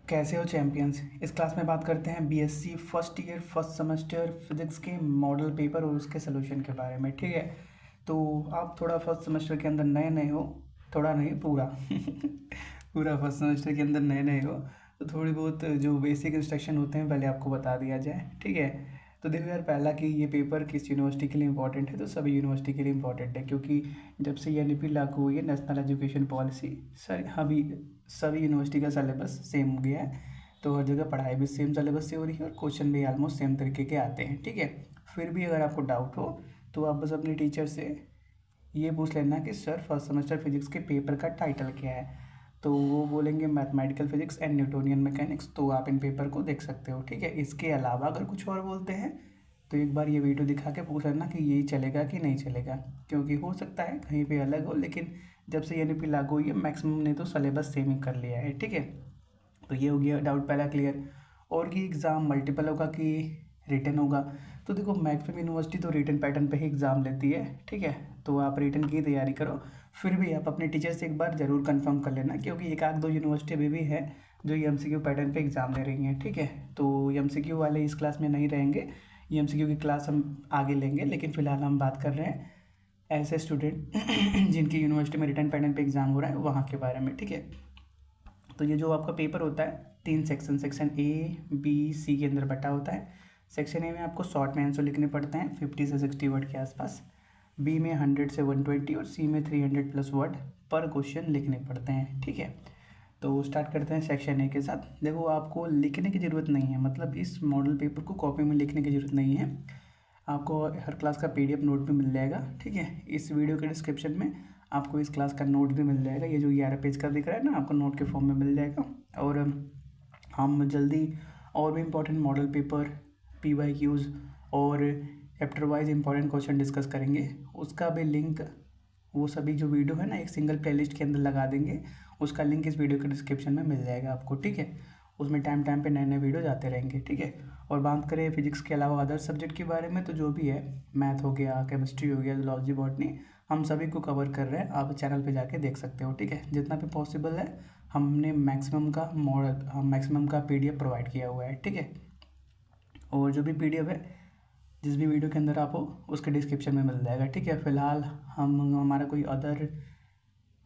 कैसे हो चैंपियंस। इस क्लास में बात करते हैं BSc first year first semester physics के मॉडल पेपर और उसके सोल्यूशन के बारे में। ठीक है, तो आप थोड़ा फर्स्ट सेमेस्टर के अंदर नए नए हो, थोड़ा नहीं पूरा पूरा फर्स्ट सेमेस्टर के अंदर नए नए हो, तो थोड़ी बहुत जो बेसिक इंस्ट्रक्शन होते हैं पहले आपको बता दिया जाए। ठीक है, तो देखो यार, पहला कि ये पेपर किस यूनिवर्सिटी के लिए इंपॉर्टेंट है, तो सभी यूनिवर्सिटी के लिए इंपॉर्टेंट है, क्योंकि जब से एनईपी लागू हुई है, नेशनल एजुकेशन पॉलिसी, अभी सभी यूनिवर्सिटी का सिलेबस सेम हो गया है। तो हर जगह पढ़ाई भी सेम सिलेबस से हो रही है और क्वेश्चन भी ऑलमोस्ट सेम तरीके के आते हैं। ठीक है, फिर भी अगर आपको डाउट हो तो आप बस अपने टीचर से ये पूछ लेना कि सर फर्स्ट सेमेस्टर फिजिक्स के पेपर का टाइटल क्या है, तो वो बोलेंगे mathematical physics and Newtonian mechanics, तो आप इन पेपर को देख सकते हो। ठीक है, इसके अलावा अगर कुछ और बोलते हैं तो एक बार ये वीडियो दिखा के पूछ लेना कि यही चलेगा कि नहीं चलेगा, क्योंकि हो सकता है कहीं पे अलग हो, लेकिन जब से एनईपी लागू हुई है मैक्सिमम ने तो सिलेबस सेम ही कर लिया है। ठीक है, तो ये हो गया डाउट पहला क्लियर। और कि एग्ज़ाम मल्टीपल होगा कि रिटन होगा, तो देखो मैक्सिमम यूनिवर्सिटी तो रिटन पैटर्न पे ही एग्ज़ाम लेती है। ठीक है, तो आप रिटन की तैयारी करो, फिर भी आप अपने टीचर से एक बार ज़रूर कंफर्म कर लेना, क्योंकि एक आध दो यूनिवर्सिटी अभी भी है जो एमसीक्यू पैटर्न पे एग्ज़ाम ले रही हैं। ठीक है, तो एमसीक्यू वाले इस क्लास में नहीं रहेंगे, एमसीक्यू की क्लास हम आगे लेंगे, लेकिन फ़िलहाल हम बात कर रहे हैं ऐसे स्टूडेंट जिनकी यूनिवर्सिटी में रिटन पैटर्न पे एग्ज़ाम हो रहा है वहाँ के बारे में। ठीक है, तो ये जो आपका पेपर होता है 3 सेक्शन ए बी सी के अंदर बटा होता है। सेक्शन ए में आपको शॉर्ट में आंसर लिखने पड़ते हैं 50 से 60 वर्ड के आसपास, बी में 100 से 120 और सी में 300 प्लस वर्ड पर क्वेश्चन लिखने पड़ते हैं। ठीक है, तो स्टार्ट करते हैं सेक्शन ए के साथ। देखो, आपको लिखने की ज़रूरत नहीं है, मतलब इस मॉडल पेपर को कॉपी में लिखने की ज़रूरत नहीं है, आपको हर क्लास का पीडीएफ नोट भी मिल जाएगा। ठीक है, इस वीडियो के डिस्क्रिप्शन में आपको इस क्लास का नोट भी मिल जाएगा, ये जो 11 पेज का दिख रहा है ना, आपको नोट के फॉर्म में मिल जाएगा। और हम जल्दी और भी इम्पोर्टेंट मॉडल पेपर, पीवाईक्यूज़ और chapter wise important question discuss करेंगे, उसका भी लिंक, वो सभी जो वीडियो है ना एक सिंगल प्लेलिस्ट के अंदर लगा देंगे, उसका लिंक इस वीडियो के डिस्क्रिप्शन में मिल जाएगा आपको। ठीक है, उसमें टाइम टाइम पे नए नए वीडियो आते रहेंगे। ठीक है, और बात करें फिजिक्स के अलावा अदर सब्जेक्ट के बारे में, तो जो भी है, मैथ हो गया, केमिस्ट्री हो गया, जूलॉजी, बॉटनी, हम सभी को कवर कर रहे हैं, आप चैनल पे जाके देख सकते हो। ठीक है, जितना भी पॉसिबल है हमने मैक्सिमम का पीडीएफ प्रोवाइड किया हुआ है। ठीक है, और जो भी पीडीएफ है जिस भी वीडियो के अंदर आप हो उसके डिस्क्रिप्शन में मिल जाएगा। ठीक है, फिलहाल हमारा कोई अदर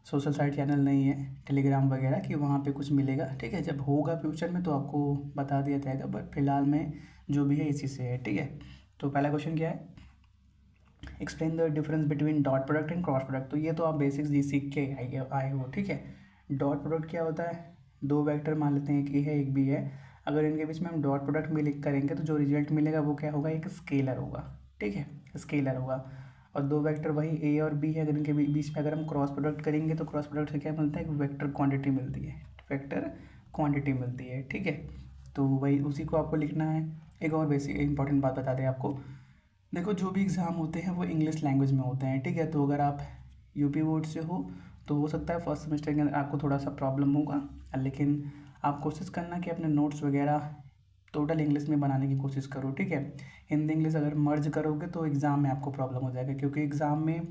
सोशल साइट चैनल नहीं है, टेलीग्राम वगैरह कि वहाँ पे कुछ मिलेगा। ठीक है, जब होगा फ्यूचर में तो आपको बता दिया जाएगा, बट फिलहाल में जो भी है इसी से है। ठीक है, तो पहला क्वेश्चन क्या है, explain the difference between dot product and cross product. तो ये तो आप बेसिक्स जी सीख के आए हो। ठीक है, डॉट प्रोडक्ट क्या होता है, दो वेक्टर मान लेते हैं, एक ए है एक बी है, अगर इनके बीच में हम डॉट प्रोडक्ट में लिख करेंगे तो जो रिजल्ट मिलेगा वो क्या होगा, एक स्केलर होगा। ठीक है, स्केलर होगा, और दो वेक्टर वही ए और बी है, अगर इनके बीच में अगर हम क्रॉस प्रोडक्ट करेंगे तो क्रॉस प्रोडक्ट से क्या मिलता है, एक वेक्टर क्वांटिटी मिलती है, वेक्टर क्वांटिटी मिलती है। ठीक है, तो वही उसी को आपको लिखना है। एक और बेसिक इंपॉर्टेंट बात बता दें आपको, देखो जो भी एग्ज़ाम होते हैं वो इंग्लिश लैंग्वेज में होते हैं। ठीक है, तो अगर आप यूपी बोर्ड से तो हो सकता है फर्स्ट सेमेस्टर के अंदर आपको थोड़ा सा प्रॉब्लम होगा, लेकिन आप कोशिश करना कि अपने नोट्स वगैरह टोटल इंग्लिश में बनाने की कोशिश करो। ठीक है, हिंदी इंग्लिश अगर मर्ज करोगे तो एग्ज़ाम में आपको प्रॉब्लम हो जाएगा, क्योंकि एग्ज़ाम में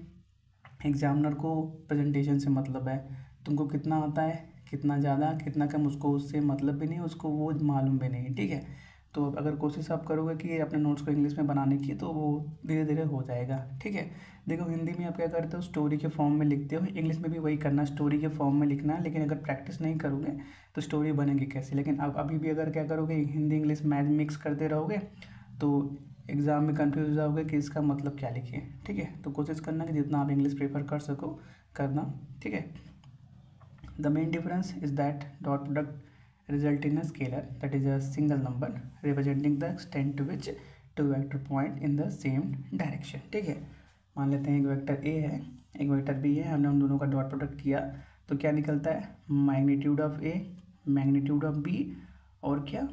एग्जामिनर को प्रेजेंटेशन से मतलब है, तुमको कितना आता है, कितना ज़्यादा कितना कम, उसको उससे मतलब भी नहीं, उसको वो मालूम भी नहीं। ठीक है, तो अगर कोशिश आप करोगे कि अपने नोट्स को इंग्लिश में बनाने की, तो वो धीरे धीरे हो जाएगा। ठीक है, देखो हिंदी में आप क्या करते हो, स्टोरी के फॉर्म में लिखते हो, इंग्लिश में भी वही करना, स्टोरी के फॉर्म में लिखना है, लेकिन अगर प्रैक्टिस नहीं करोगे तो स्टोरी बनेगी कैसे। लेकिन अब अभी भी अगर क्या करोगे, हिंदी इंग्लिश मैथ मिक्स करते रहोगे तो एग्ज़ाम में कंफ्यूज हो जाओगे कि इसका मतलब क्या लिखिए। ठीक है, तो कोशिश करना कि जितना आप इंग्लिश प्रेफर कर सको करना। ठीक है, the main difference is that dot product result in a scalar that is a single number representing the extent to which two vector point in the same direction. ठीक है, मान लेते हैं एक वेक्टर ए है एक वेक्टर बी है, हमने उन दोनों का डॉट प्रोडक्ट किया तो क्या निकलता है, magnitude of A magnitude of B और क्या,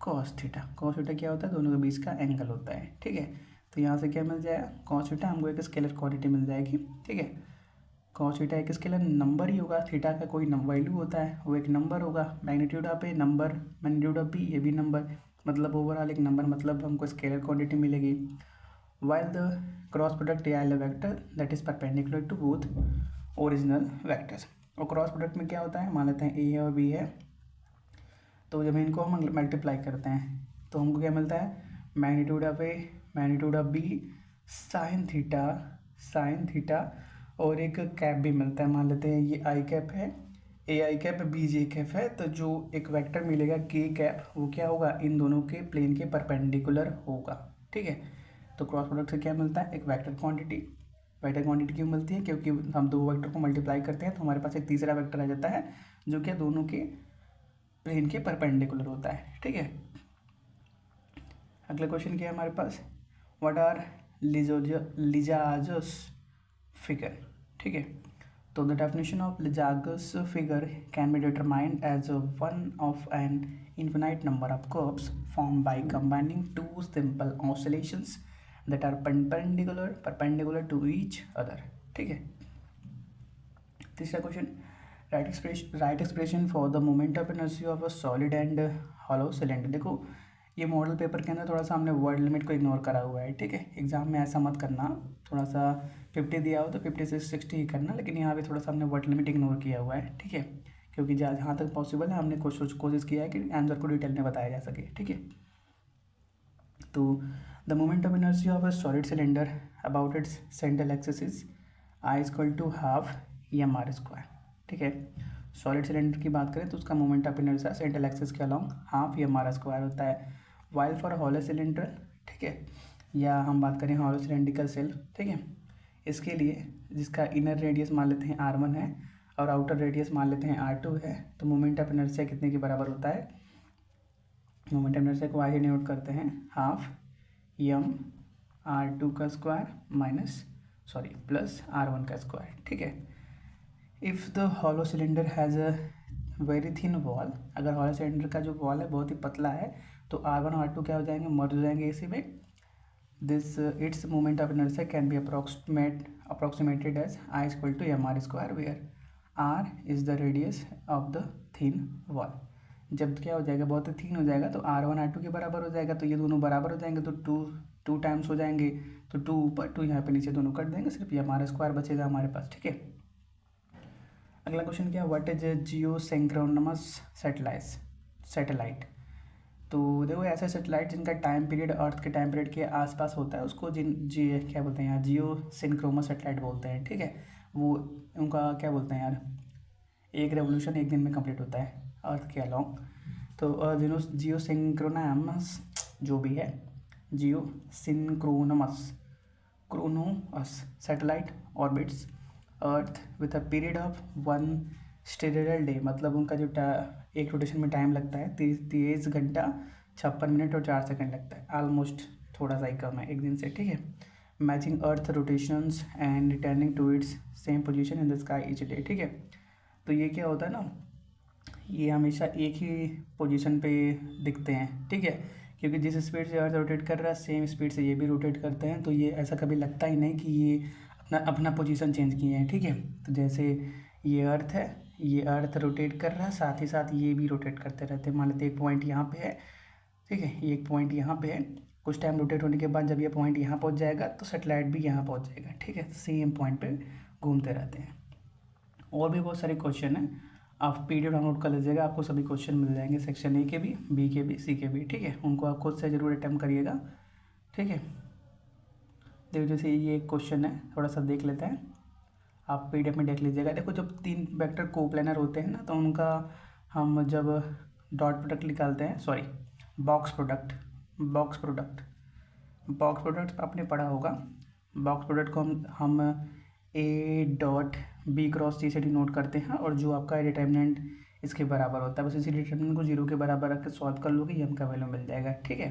कॉस थीटा। कॉस थीटा क्या होता है, दोनों के बीच का एंगल होता है। ठीक है, तो यहाँ से क्या मिल जाएगा, कॉस थीटा हमको एक स्केलर क्वांटिटी मिल जाएगी। ठीक है, कॉस थीटा एक स्केलर नंबर ही होगा, थीटा का कोई वैल्यू होता है वो एक नंबर होगा, magnitude of A number, magnitude of B ये भी नंबर, मतलब ओवरऑल एक नंबर, मतलब हमको स्केलर क्वांटिटी मिलेगी। While the cross product a I vector that is perpendicular to both original vectors. और क्रॉस प्रोडक्ट में क्या होता है, मान लेते हैं ए है और बी है, तो जब इनको हम मल्टीप्लाई करते हैं तो हमको क्या मिलता है, magnitude of A, magnitude of B, sine theta और एक कैप भी मिलता है। मान लेते हैं ये आई कैप है, ए आई कैप, बी जे कैप है। तो जो एक वेक्टर मिलेगा के कैप, वो क्या होगा, इन दोनों के प्लेन के परपेंडिकुलर होगा। ठीक है, तो क्रॉस प्रोडक्ट से क्या मिलता है, एक वेक्टर क्वांटिटी। वेक्टर क्वांटिटी क्यों मिलती है, क्योंकि हम दो वेक्टर को मल्टीप्लाई करते हैं तो हमारे पास एक तीसरा वेक्टर आ जाता है जो कि दोनों के प्लेन के परपेंडिकुलर होता है। ठीक है, अगला क्वेश्चन क्या है हमारे पास, व्हाट आर लिजार्डस फिगर। ठीक है, तो द डेफिनेशन ऑफ लिजार्डस figure can be determined as one of an infinite number of curves formed by combining two simple oscillations that are perpendicular to each other। ठीक है, तीसरा question, right expression for the moment of inertia of a solid and hollow cylinder. देखो ये model paper के अंदर थोड़ा सा हमने वर्ड लिमिट को इग्नोर करा हुआ है। ठीक है, एग्जाम में ऐसा मत करना, थोड़ा सा 50 दिया हो तो 50 से 60 ही करना, लेकिन यहाँ पे थोड़ा सा हमने वर्ड लिमिट इग्नोर किया हुआ है। ठीक है, क्योंकि जहाँ तक पॉसिबल है हमने कोशिश किया है कि आंसर को डिटेल में बताया जा सके। ठीक है, तो the moment of inertia of a solid cylinder about its central axis is I equal to half M R square. ठीक है, सॉलिड सिलेंडर की बात करें तो उसका moment of inertia central axis के along half M R square होता है। वाइल फॉर हॉलो सिलेंडर, ठीक है, या हम बात करें हॉलो सिलेंड्रिकल सेल, ठीक है, इसके लिए जिसका इनर रेडियस मान लेते हैं R1 है और आउटर रेडियस मान लेते हैं R2 है, तो मोमेंट ऑफ इनर्शिया कितने के बराबर होता है, मोमेंट ऑफ इनर्शिया को वाई नोट करते हैं, हाफ एम R2 का स्क्वायर माइनस प्लस R1 का स्क्वायर। ठीक है, if the hollow cylinder has a very thin wall, अगर हॉलो सिलेंडर का जो वॉल है बहुत ही पतला है तो R1 और R2 क्या हो जाएंगे, मर्ज हो जाएंगे इसी में। This it's moment of inertia can be approximated as I equal to M R square, where R is the radius of the thin wall. जब क्या हो जाएगा, बहुत थिन हो जाएगा तो R1 R2 के बराबर हो जाएगा, तो ये दोनों बराबर हो जाएंगे तो टू टाइम्स हो जाएंगे, तो 2 ऊपर 2 यहाँ पे नीचे दोनों कट देंगे, सिर्फ एम आर स्क्वायर बचेगा हमारे पास। ठीक है, अगला क्वेश्चन क्या है, व्हाट इज जियोसिंक्रोनस सैटेलाइट। तो देखो ऐसा सैटेलाइट जिनका टाइम पीरियड अर्थ के टाइम पीरियड के आसपास होता है उसको क्या बोलते हैं यार, जियोसिंक्रोनस सैटेलाइट बोलते हैं। ठीक है, वो उनका क्या बोलते हैं यार, एक रेवोल्यूशन एक दिन में कंप्लीट होता है अर्थ के अलॉन्ग। तो जियोसिंक्रोनस जो भी है, geosynchronous satellite orbits earth with a period of 1 sidereal day, मतलब उनका जो एक रोटेशन में टाइम लगता है 23 घंटा 56 मिनट और 4 सेकंड लगता है, ऑलमोस्ट थोड़ा सा ही कम है एक दिन से। ठीक है, matching earth rotations and returning to its same position in the sky each day. ठीक है, तो ये क्या होता है ना, ये हमेशा एक ही पोजीशन पे दिखते हैं। ठीक है, क्योंकि जिस स्पीड से अर्थ रोटेट कर रहा है सेम स्पीड से ये भी रोटेट करते हैं, तो ये ऐसा कभी लगता ही नहीं कि ये अपना पोजीशन चेंज किए हैं। ठीक है, तो जैसे ये अर्थ है, ये अर्थ रोटेट कर रहा है, साथ ही साथ ये भी रोटेट करते रहते हैं। मान लेते एक पॉइंट यहाँ पे है, ठीक है, ये एक पॉइंट यहाँ पे है, कुछ टाइम रोटेट होने के बाद जब ये पॉइंट यहाँ पहुँच जाएगा तो सैटेलाइट भी यहाँ पहुँच जाएगा। ठीक है, सेम पॉइंट पे घूमते रहते हैं। और भी बहुत सारे क्वेश्चन हैं, आप पीडीएफ डाउनलोड कर लीजिएगा, आपको सभी क्वेश्चन मिल जाएंगे, सेक्शन ए के भी, बी के भी, सी के भी। ठीक है, उनको आप खुद से ज़रूर अटैम्प्ट करिएगा। ठीक है, देखो जैसे ये एक क्वेश्चन है, थोड़ा सा देख लेते हैं, आप पीडीएफ में देख लीजिएगा। देखो जब 3 वेक्टर कोप्लेनर होते हैं ना, तो उनका हम जब डॉट प्रोडक्ट निकालते हैं, बॉक्स प्रोडक्ट आपने पढ़ा होगा। बॉक्स प्रोडक्ट को हम ए डॉट बी क्रॉस सी से डिनोट करते हैं, और जो आपका डिटर्मिनेंट इसके बराबर होता है, बस इसी डिटर्मिनेंट को 0 के बराबर रख के सॉल्व कर लोगे, ये हमका वैल्यू मिल जाएगा। ठीक है,